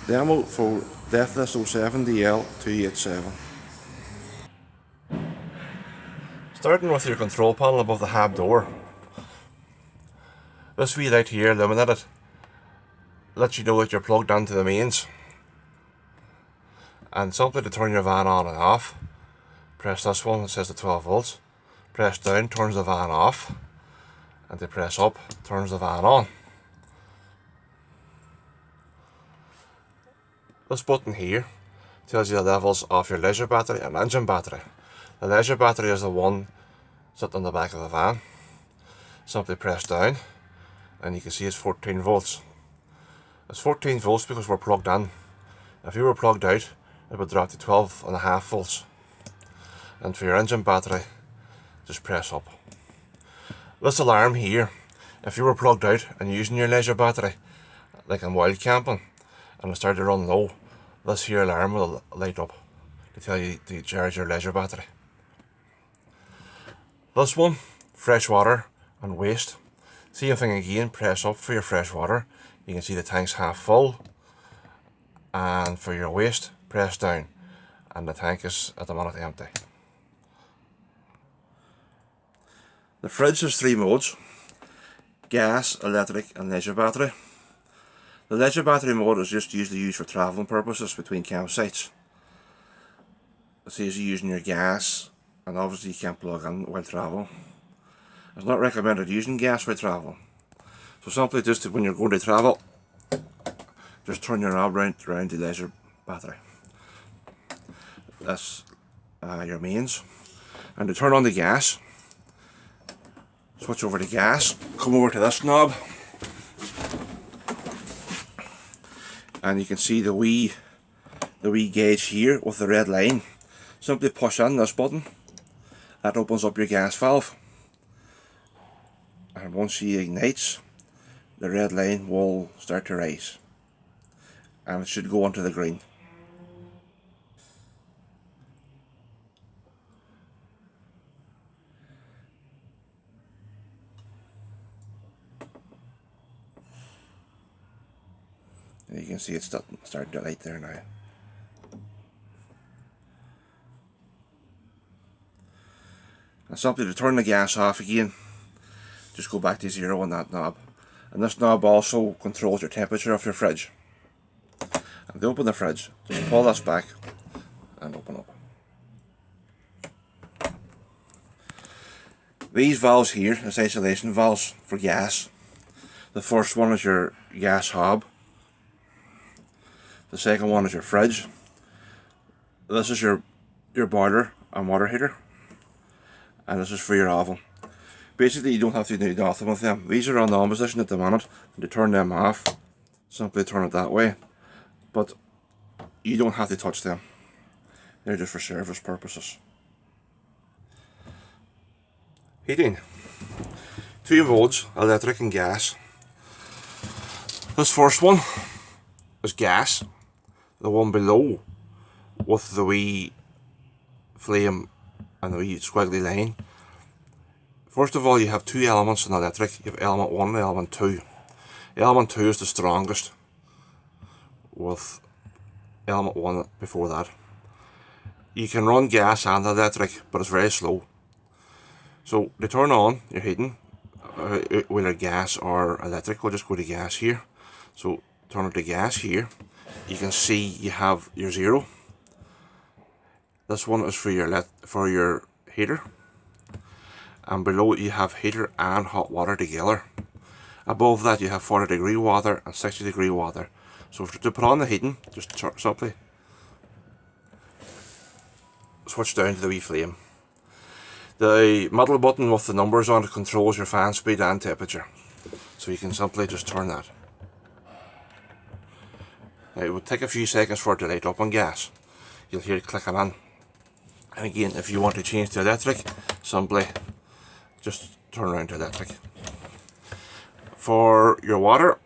Demo for Deathless 07DL 287. Starting with your control panel above the hab door. This wee light here, illuminated, lets you know that you're plugged into the mains. And simply to turn your van on and off, press this one that says the 12 volts. Press down, turns the van off. And to press up, turns the van on. This button here tells you the levels of your leisure battery and engine battery. The leisure battery is the one sitting on the back of the van. Simply press down and you can see it's 14 volts. It's 14 volts because we're plugged in. If you were plugged out, it would drop to 12.5 volts. And for your engine battery, just press up. This alarm here, if you were plugged out and using your leisure battery, like in wild camping, and it started to run low, this here alarm will light up to tell you to charge your leisure battery. This one, fresh water and waste. Same thing again, press up for your fresh water. You can see the tank's half full. And for your waste, press down. And the tank is at the minute empty. The fridge has 3 modes: gas, electric and leisure battery. The leisure battery mode is just usually used for travelling purposes between campsites. It says you're using your gas, and obviously you can't plug in while traveling. It's not recommended using gas while traveling. So simply just when you're going to travel, just turn your knob around the leisure battery. That's your mains. And to turn on the gas, switch over to gas, come over to this knob, and you can see the wee gauge here with the red line. Simply push in this button, that opens up your gas valve, and once she ignites, the red line will start to rise and it should go onto the green. And you can see it's starting to light there now. And simply to turn the gas off again, just go back to 0 on that knob. And this knob also controls your temperature of your fridge. And to open the fridge, just pull this back and open up. These valves here is isolation valves for gas. The first one is your gas hob. The second one is your fridge. This is your boiler and water heater. And this is for your oven. Basically you don't have to do nothing with them. These are on the on position at the minute, and to turn them off, simply turn it that way. But you don't have to touch them. They're just for service purposes. Heating. 2 modes, electric and gas. This first one is gas. The one below with the wee flame and the wee squiggly line. First of all, you have 2 elements in electric. You have element 1 and element 2. Element 2 is the strongest, with element 1 before that. You can run gas and electric, but it's very slow. So to turn on your heating, whether gas or electric, we'll just go to gas here. So turn it to gas here. You can see you have your 0. This one is for your heater. And below it you have heater and hot water together. Above that you have 40-degree water and 60-degree water. So to put on the heating, just simply switch down to the wee flame. The middle button with the numbers on it controls your fan speed and temperature. So you can simply just turn that. Now it would take a few seconds for it to light up on gas. You'll hear it clicking in. And again, if you want to change to electric, simply just turn around to electric. For your water,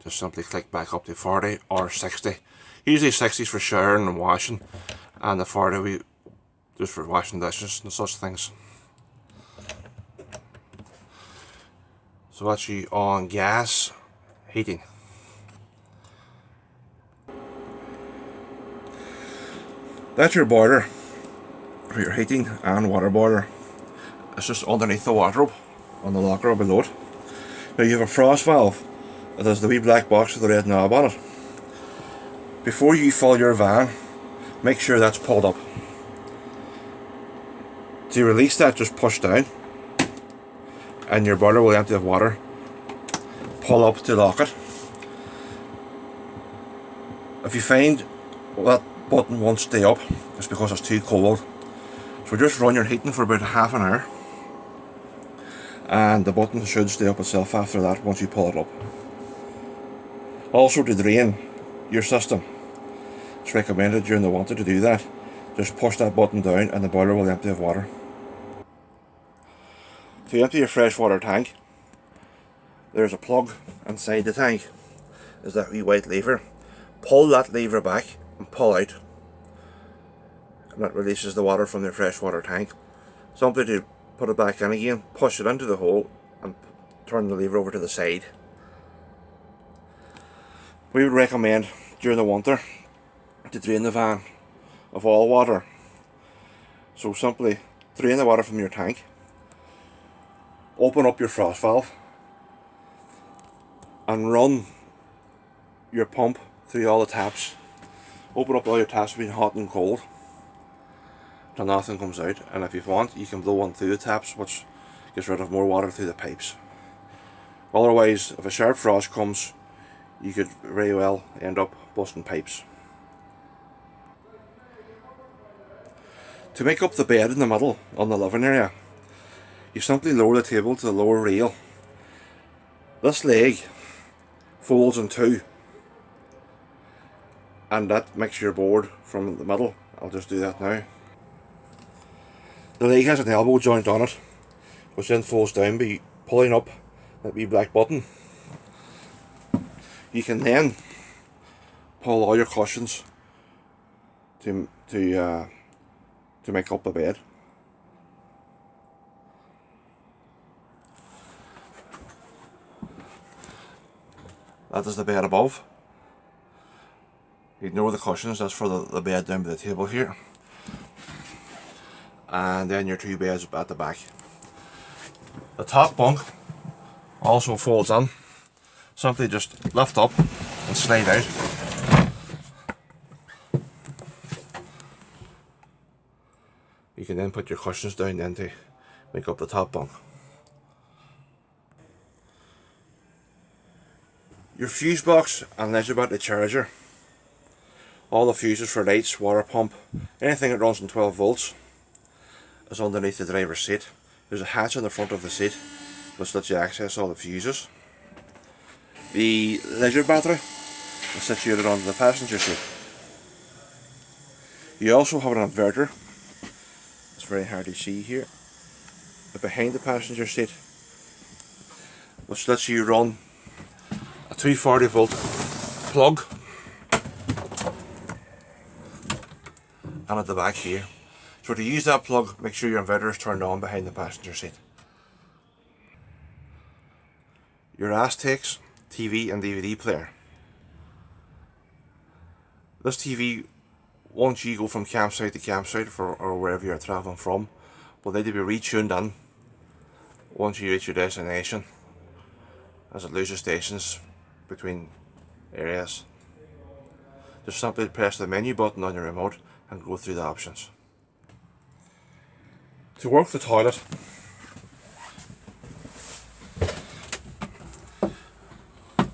just simply click back up to 40 or 60. Usually 60 is for showering and washing, and the 40 just for washing dishes and such things. So that's you on gas heating. That's your boiler for your heating and water boiler. It's just underneath the wardrobe on the locker below it. Now you have a frost valve that has the wee black box with the red knob on it. Before you fill your van, make sure that's pulled up. To release that, just push down and your boiler will empty of water. Pull up to lock it. If you find that button won't stay up, it's because it's too cold. So just run your heating for about half an hour and the button should stay up itself after that once you pull it up. Also, to drain your system, it's recommended during the winter to do that. Just push that button down and the boiler will empty of water. To empty your freshwater tank, there's a plug inside the tank. There's that wee white lever. Pull that lever back and pull out, and that releases the water from the freshwater tank. Simply to put it back in again, push it into the hole and turn the lever over to the side. We would recommend during the winter to drain the van of all water. So simply drain the water from your tank, open up your frost valve and run your pump through all the taps. Open up all your taps between hot and cold till nothing comes out, and if you want you can blow one through the taps, which gets rid of more water through the pipes. Otherwise, if a sharp frost comes, you could very well end up busting pipes. To make up the bed in the middle on the living area, you simply lower the table to the lower rail. This leg folds in two and that makes your board from the middle. I'll just do that now. The leg has an elbow joint on it, which then folds down by pulling up that wee black button. You can then pull all your cushions to make up the bed. That is the bed above. Ignore the cushions, that's for the bed down by the table here. And then your two beds at the back. The top bunk also folds in. Simply just lift up and slide out. You can then put your cushions down then to make up the top bunk. Your fuse box and leisure battery charger. All the fuses for lights, water pump, anything that runs on 12 volts is underneath the driver's seat. There's a hatch on the front of the seat which lets you access all the fuses. The leisure battery is situated on the passenger seat. You also have an inverter. It's very hard to see here. But behind the passenger seat, which lets you run a 240 volt plug, and at the back here. So to use that plug, make sure your inverter is turned on behind the passenger seat. Your Aztecs TV and DVD player. This TV, once you go from campsite to campsite or wherever you're travelling from, will need to be retuned in once you reach your destination, as it loses stations between areas. Just simply press the menu button on your remote and go through the options. To work the toilet,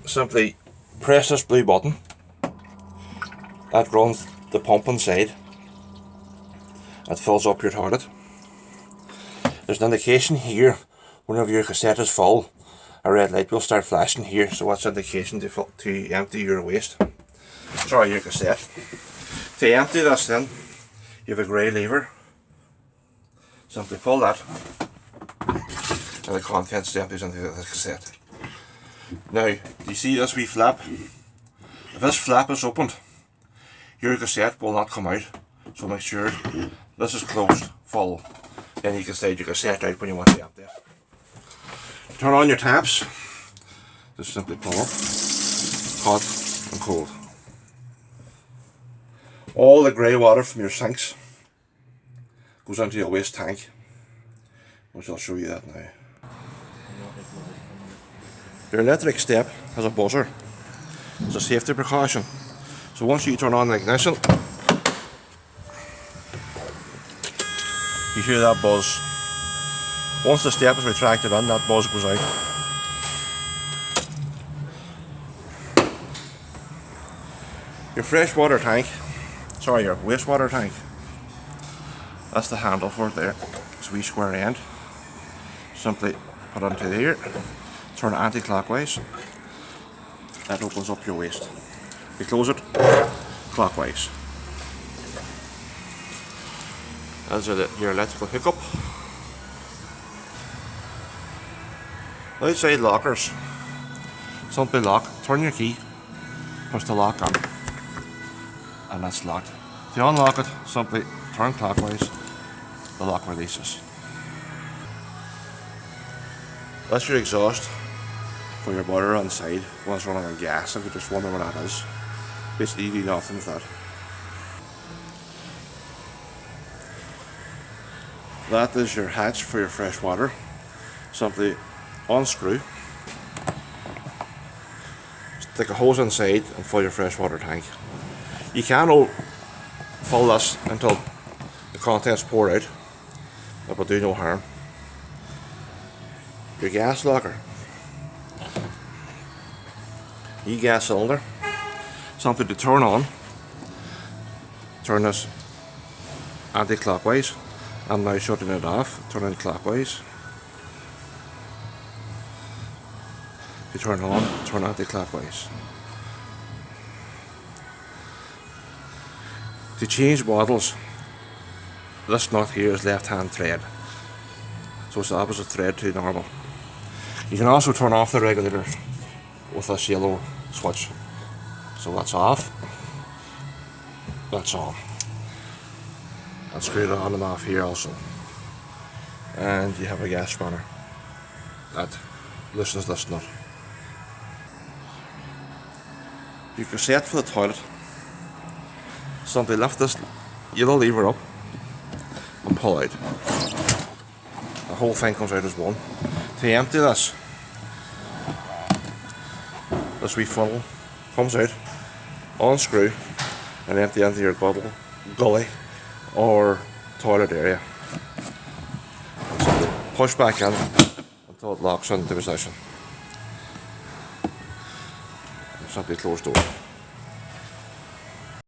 simply press this blue button. That runs the pump inside. It fills up your toilet. There's an indication here whenever your cassette is full. A red light will start flashing here, so that's an indication to empty your waste. Sorry, your cassette. To empty this then, you have a grey lever. Simply pull that and the contents empties into the cassette. Now, do you see this wee flap? If this flap is opened, your cassette will not come out. So make sure this is closed full. Then you can slide your cassette out when you want to empty it. Turn on your taps. Just simply pull up. Hot and cold. All the grey water from your sinks goes into your waste tank, which I'll show you that now. Your electric step has a buzzer. It's a safety precaution. So once you turn on the ignition, you hear that buzz. Once the step is retracted in, that buzz goes out. Your freshwater tank, sorry, your wastewater tank, that's the handle for it there. It's a wee square end. Simply put it into here, turn it anti-clockwise. That opens up your waste. You close it clockwise. That's your electrical hookup. Outside lockers, simply lock, turn your key, push the lock on, and that's locked. To unlock it, simply turn clockwise, the lock releases. That's your exhaust for your boiler on the side when it's running on gas, if you just wonder what that is. Basically you do nothing with that. That is your hatch for your fresh water. Simply unscrew, stick a hose inside and fill your freshwater tank. You can fill this until the contents pour out, that will do no harm. Your gas locker, e-gas cylinder, something to turn on. Turn this anti-clockwise. I'm now shutting it off, turn it clockwise. You turn it on, turn anti-clockwise. To change bottles, this nut here is left-hand thread, so it's the opposite thread to normal. You can also turn off the regulator with this yellow switch. So that's off, that's on. And screw it on and off here also. And you have a gas spanner that loosens this nut. Your cassette for the toilet. Simply lift this yellow lever up and pull out. The whole thing comes out as one. To empty this wee funnel comes out, unscrew and empty into your gully or toilet area. Simply push back in until it locks into position. Simply close door.